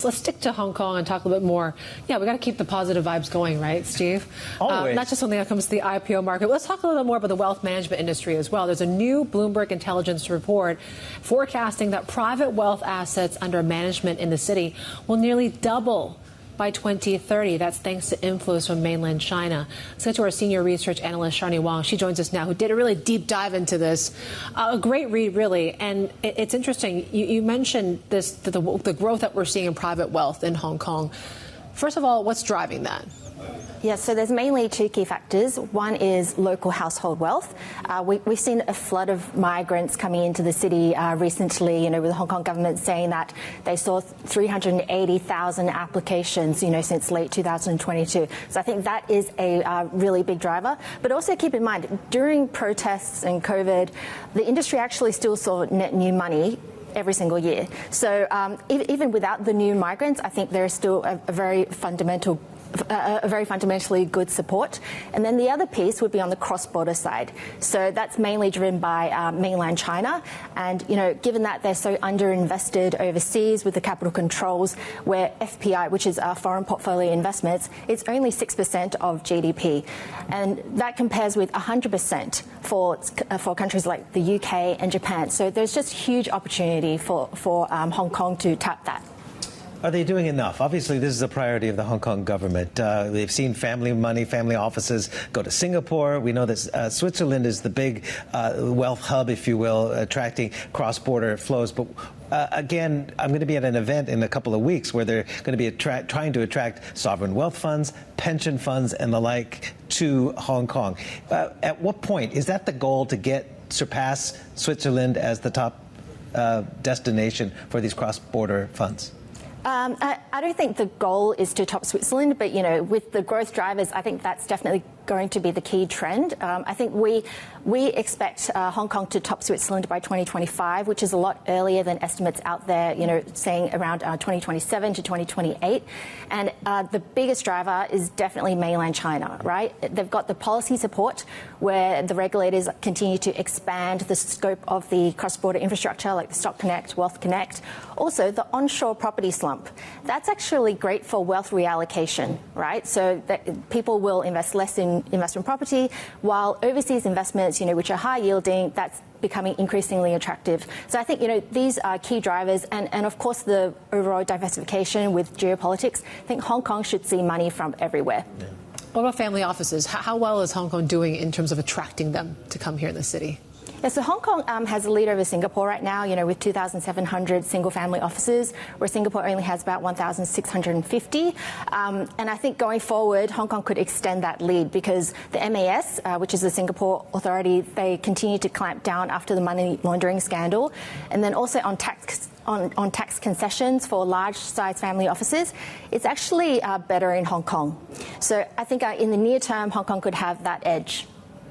Let's stick to Hong Kong and talk a little bit more. Yeah, we got to keep the positive vibes going, right, Steve? Always. Not just when it comes to the IPO market. Let's talk a little bit more about the wealth management industry as well. There's a new Bloomberg Intelligence report forecasting that private wealth assets under management in the city will nearly double by 2030. That's thanks to inflows from mainland China. Let's get to our senior research analyst, Sharnie Wong. She joins us now, who did a really deep dive into this. A great read, really. And it's interesting. You mentioned this, the growth that we're seeing in private wealth in Hong Kong. First of all, what's driving that? Yeah, so there's mainly two key factors. One is local household wealth. We've seen a flood of migrants coming into the city recently, with the Hong Kong government saying that they saw 380,000 applications, since late 2022. So I think that is a really big driver. But also keep in mind, during protests and COVID, the industry actually still saw net new money every single year. So even without the new migrants, I think there is still a very fundamentally good support. And then the other piece would be on the cross-border side. So that's mainly driven by mainland China. And, given that they're so underinvested overseas with the capital controls, where FPI, which is our foreign portfolio investments, it's only 6% of GDP. And that compares with 100% for countries like the UK and Japan. So there's just huge opportunity for Hong Kong to tap that. Are they doing enough? Obviously, this is a priority of the Hong Kong government. They've seen family money, family offices go to Singapore. We know that Switzerland is the big wealth hub, if you will, attracting cross-border flows. But again, I'm going to be at an event in a couple of weeks where they're going to be trying to attract sovereign wealth funds, pension funds, and the like to Hong Kong. At what point is that the goal to surpass Switzerland as the top destination for these cross-border funds? I don't think the goal is to top Switzerland, but, with the growth drivers, I think that's definitely going to be the key trend. I think we expect Hong Kong to top Switzerland by 2025, which is a lot earlier than estimates out there, saying around 2027 to 2028. And the biggest driver is definitely mainland China, right? They've got the policy support where the regulators continue to expand the scope of the cross-border infrastructure like the Stock Connect, Wealth Connect. Also, the onshore property slump. That's actually great for wealth reallocation, right? So that people will invest less in investment property, while overseas investments, which are high yielding, that's becoming increasingly attractive. So I think, these are key drivers. And of course, the overall diversification with geopolitics. I think Hong Kong should see money from everywhere. Yeah. What about family offices? How well is Hong Kong doing in terms of attracting them to come here in the city? Yeah, so Hong Kong has a lead over Singapore right now, with 2,700 single-family offices, where Singapore only has about 1,650. And I think going forward, Hong Kong could extend that lead because the MAS, which is the Singapore authority, they continue to clamp down after the money laundering scandal. And then also on tax concessions for large-size family offices, it's actually better in Hong Kong. So I think in the near term, Hong Kong could have that edge.